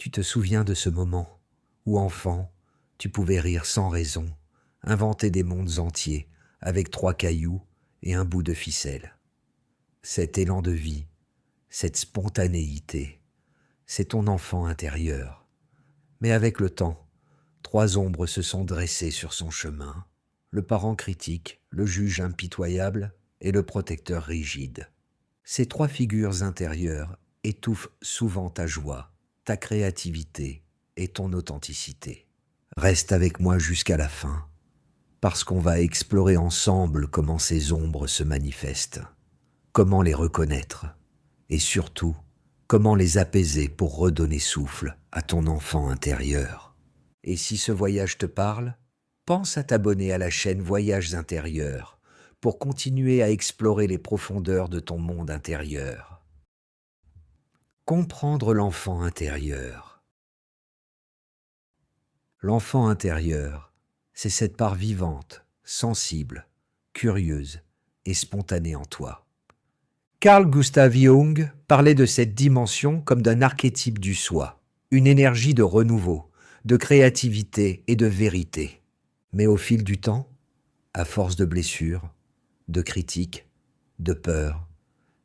Tu te souviens de ce moment où, enfant, tu pouvais rire sans raison, inventer des mondes entiers avec 3 cailloux et un bout de ficelle. Cet élan de vie, cette spontanéité, c'est ton enfant intérieur. Mais avec le temps, 3 ombres se sont dressées sur son chemin, le parent critique, le juge impitoyable et le protecteur rigide. Ces 3 figures intérieures étouffent souvent ta joie, ta créativité et ton authenticité. Reste avec moi jusqu'à la fin, parce qu'on va explorer ensemble comment ces ombres se manifestent, comment les reconnaître, et surtout, comment les apaiser pour redonner souffle à ton enfant intérieur. Et si ce voyage te parle, pense à t'abonner à la chaîne Voyages intérieurs pour continuer à explorer les profondeurs de ton monde intérieur. Comprendre l'enfant intérieur. L'enfant intérieur, c'est cette part vivante, sensible, curieuse et spontanée en toi. Carl Gustav Jung parlait de cette dimension comme d'un archétype du soi, une énergie de renouveau, de créativité et de vérité. Mais au fil du temps, à force de blessures, de critiques, de peurs,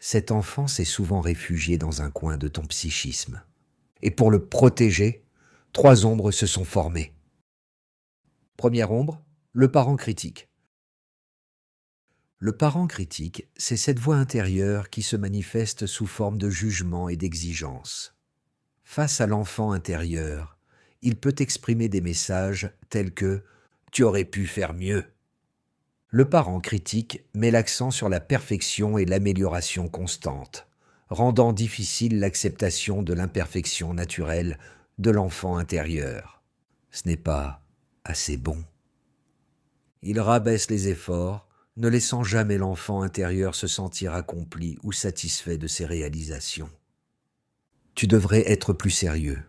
cet enfant s'est souvent réfugié dans un coin de ton psychisme. Et pour le protéger, 3 ombres se sont formées. Première ombre, le parent critique. Le parent critique, c'est cette voix intérieure qui se manifeste sous forme de jugement et d'exigence. Face à l'enfant intérieur, il peut exprimer des messages tels que « tu aurais pu faire mieux ». Le parent critique met l'accent sur la perfection et l'amélioration constante, rendant difficile l'acceptation de l'imperfection naturelle de l'enfant intérieur. Ce n'est pas assez bon. Il rabaisse les efforts, ne laissant jamais l'enfant intérieur se sentir accompli ou satisfait de ses réalisations. Tu devrais être plus sérieux.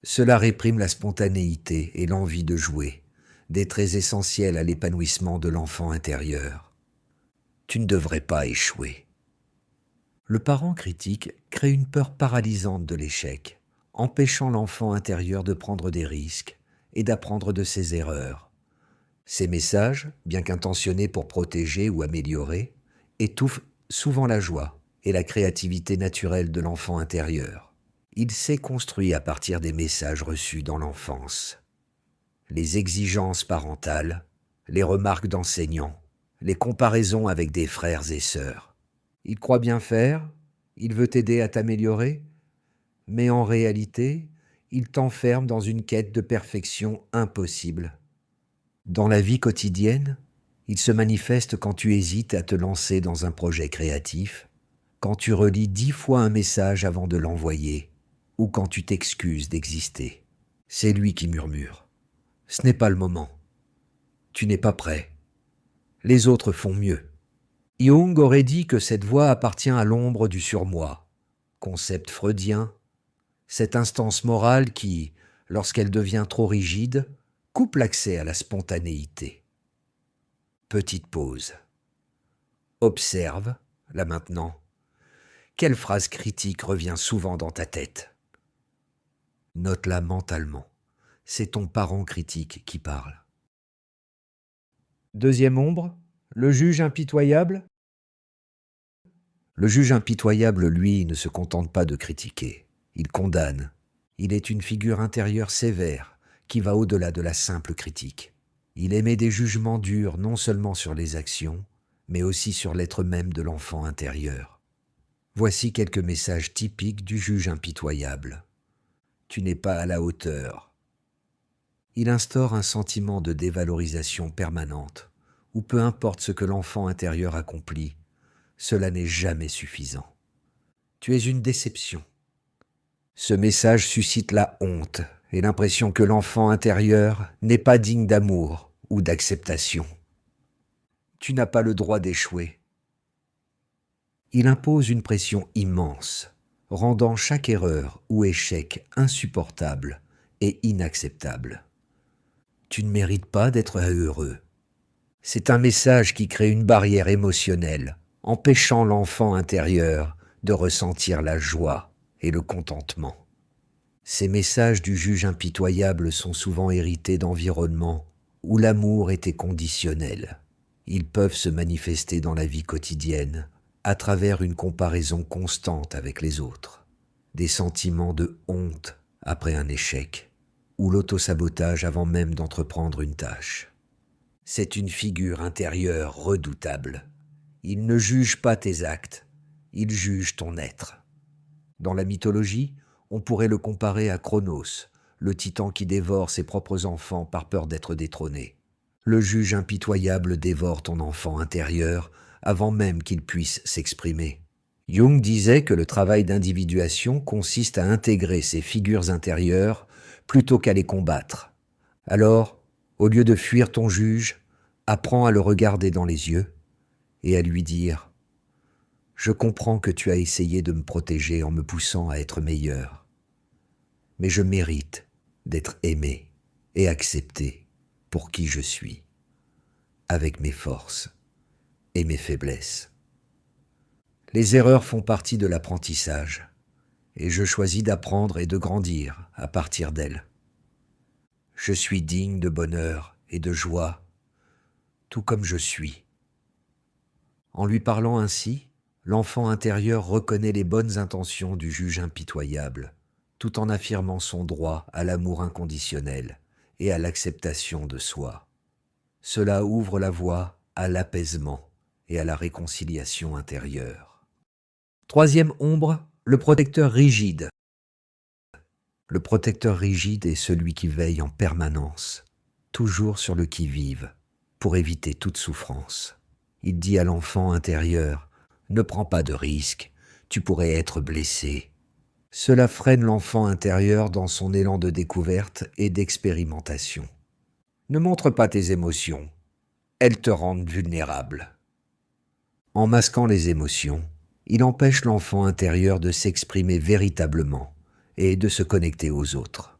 Cela réprime la spontanéité et l'envie de jouer, des traits essentiels à l'épanouissement de l'enfant intérieur. Tu ne devrais pas échouer. Le parent critique crée une peur paralysante de l'échec, empêchant l'enfant intérieur de prendre des risques et d'apprendre de ses erreurs. Ces messages, bien qu'intentionnés pour protéger ou améliorer, étouffent souvent la joie et la créativité naturelle de l'enfant intérieur. Il s'est construit à partir des messages reçus dans l'enfance. Les exigences parentales, les remarques d'enseignants, les comparaisons avec des frères et sœurs. Il croit bien faire, il veut t'aider à t'améliorer, mais en réalité, il t'enferme dans une quête de perfection impossible. Dans la vie quotidienne, il se manifeste quand tu hésites à te lancer dans un projet créatif, quand tu relis 10 fois un message avant de l'envoyer, ou quand tu t'excuses d'exister. C'est lui qui murmure. Ce n'est pas le moment. Tu n'es pas prêt. Les autres font mieux. Jung aurait dit que cette voix appartient à l'ombre du surmoi, concept freudien, cette instance morale qui, lorsqu'elle devient trop rigide, coupe l'accès à la spontanéité. Petite pause. Observe, là maintenant, quelle phrase critique revient souvent dans ta tête. Note-la mentalement. C'est ton parent critique qui parle. Deuxième ombre, le juge impitoyable. Le juge impitoyable, lui, ne se contente pas de critiquer. Il condamne. Il est une figure intérieure sévère qui va au-delà de la simple critique. Il émet des jugements durs non seulement sur les actions, mais aussi sur l'être même de l'enfant intérieur. Voici quelques messages typiques du juge impitoyable. Tu n'es pas à la hauteur. Il instaure un sentiment de dévalorisation permanente, où peu importe ce que l'enfant intérieur accomplit, cela n'est jamais suffisant. Tu es une déception. Ce message suscite la honte et l'impression que l'enfant intérieur n'est pas digne d'amour ou d'acceptation. Tu n'as pas le droit d'échouer. Il impose une pression immense, rendant chaque erreur ou échec insupportable et inacceptable. Tu ne mérites pas d'être heureux. C'est un message qui crée une barrière émotionnelle, empêchant l'enfant intérieur de ressentir la joie et le contentement. Ces messages du juge impitoyable sont souvent hérités d'environnements où l'amour était conditionnel. Ils peuvent se manifester dans la vie quotidienne à travers une comparaison constante avec les autres, des sentiments de honte après un échec ou l'autosabotage avant même d'entreprendre une tâche. C'est une figure intérieure redoutable. Il ne juge pas tes actes, il juge ton être. Dans la mythologie, on pourrait le comparer à Cronos, le titan qui dévore ses propres enfants par peur d'être détrôné. Le juge impitoyable dévore ton enfant intérieur avant même qu'il puisse s'exprimer. Jung disait que le travail d'individuation consiste à intégrer ces figures intérieures plutôt qu'à les combattre. Alors, au lieu de fuir ton juge, apprends à le regarder dans les yeux et à lui dire « Je comprends que tu as essayé de me protéger en me poussant à être meilleur, mais je mérite d'être aimé et accepté pour qui je suis, avec mes forces et mes faiblesses. Les erreurs font partie de l'apprentissage, et je choisis d'apprendre et de grandir à partir d'elles. Je suis digne de bonheur et de joie, tout comme je suis. » En lui parlant ainsi, l'enfant intérieur reconnaît les bonnes intentions du juge impitoyable, tout en affirmant son droit à l'amour inconditionnel et à l'acceptation de soi. Cela ouvre la voie à l'apaisement et à la réconciliation intérieure. Troisième ombre, le protecteur rigide. Le protecteur rigide est celui qui veille en permanence, toujours sur le qui-vive, pour éviter toute souffrance. Il dit à l'enfant intérieur « Ne prends pas de risques, tu pourrais être blessé. » Cela freine l'enfant intérieur dans son élan de découverte et d'expérimentation. Ne montre pas tes émotions, elles te rendent vulnérable. En masquant les émotions, il empêche l'enfant intérieur de s'exprimer véritablement et de se connecter aux autres.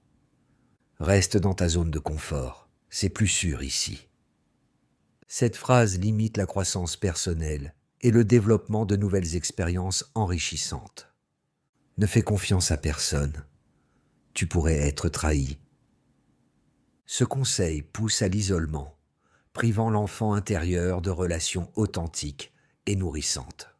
Reste dans ta zone de confort, c'est plus sûr ici. Cette phrase limite la croissance personnelle et le développement de nouvelles expériences enrichissantes. Ne fais confiance à personne, tu pourrais être trahi. Ce conseil pousse à l'isolement, privant l'enfant intérieur de relations authentiques et nourrissantes.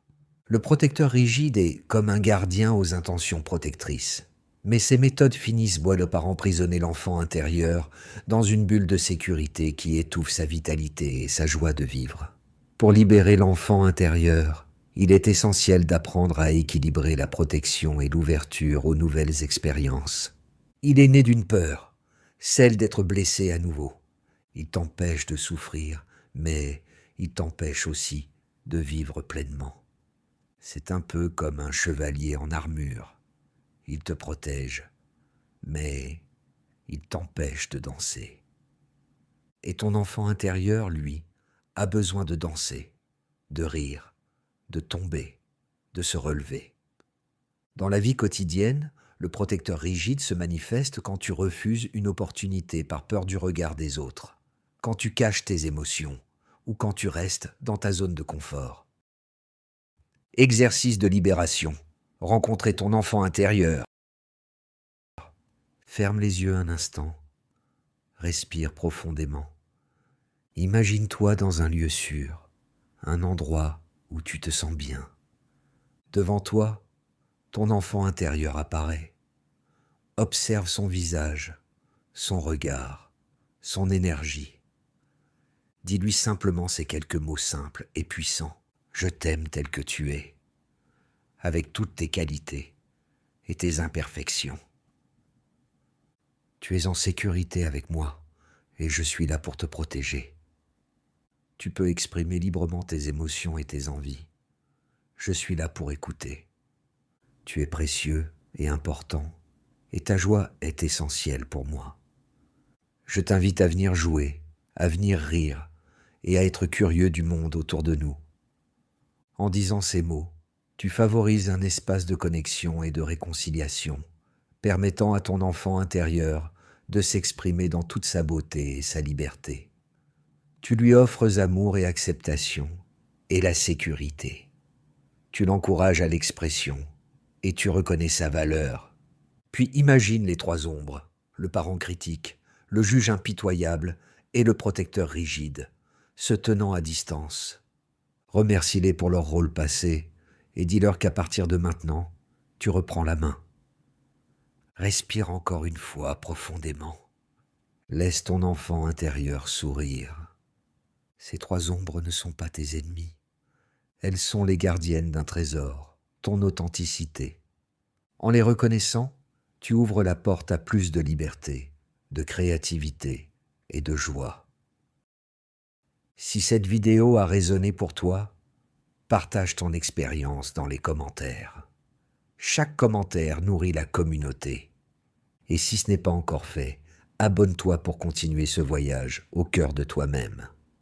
Le protecteur rigide est comme un gardien aux intentions protectrices, mais ces méthodes finissent par emprisonner l'enfant intérieur dans une bulle de sécurité qui étouffe sa vitalité et sa joie de vivre. Pour libérer l'enfant intérieur, il est essentiel d'apprendre à équilibrer la protection et l'ouverture aux nouvelles expériences. Il est né d'une peur, celle d'être blessé à nouveau. Il t'empêche de souffrir, mais il t'empêche aussi de vivre pleinement. C'est un peu comme un chevalier en armure. Il te protège, mais il t'empêche de danser. Et ton enfant intérieur, lui, a besoin de danser, de rire, de tomber, de se relever. Dans la vie quotidienne, le protecteur rigide se manifeste quand tu refuses une opportunité par peur du regard des autres, quand tu caches tes émotions ou quand tu restes dans ta zone de confort. Exercice de libération. Rencontrer ton enfant intérieur. Ferme les yeux un instant. Respire profondément. Imagine-toi dans un lieu sûr, un endroit où tu te sens bien. Devant toi, ton enfant intérieur apparaît. Observe son visage, son regard, son énergie. Dis-lui simplement ces quelques mots simples et puissants. Je t'aime tel que tu es, avec toutes tes qualités et tes imperfections. Tu es en sécurité avec moi et je suis là pour te protéger. Tu peux exprimer librement tes émotions et tes envies. Je suis là pour écouter. Tu es précieux et important et ta joie est essentielle pour moi. Je t'invite à venir jouer, à venir rire et à être curieux du monde autour de nous. En disant ces mots, tu favorises un espace de connexion et de réconciliation, permettant à ton enfant intérieur de s'exprimer dans toute sa beauté et sa liberté. Tu lui offres amour et acceptation et la sécurité. Tu l'encourages à l'expression et tu reconnais sa valeur, Puis imagine les trois ombres, le parent critique, le juge impitoyable et le protecteur rigide, se tenant à distance. Remercie-les pour leur rôle passé et dis-leur qu'à partir de maintenant, tu reprends la main. Respire encore une fois profondément. Laisse ton enfant intérieur sourire. Ces trois ombres ne sont pas tes ennemis. Elles sont les gardiennes d'un trésor, ton authenticité. En les reconnaissant, tu ouvres la porte à plus de liberté, de créativité et de joie. Si cette vidéo a résonné pour toi, partage ton expérience dans les commentaires. Chaque commentaire nourrit la communauté. Et si ce n'est pas encore fait, abonne-toi pour continuer ce voyage au cœur de toi-même.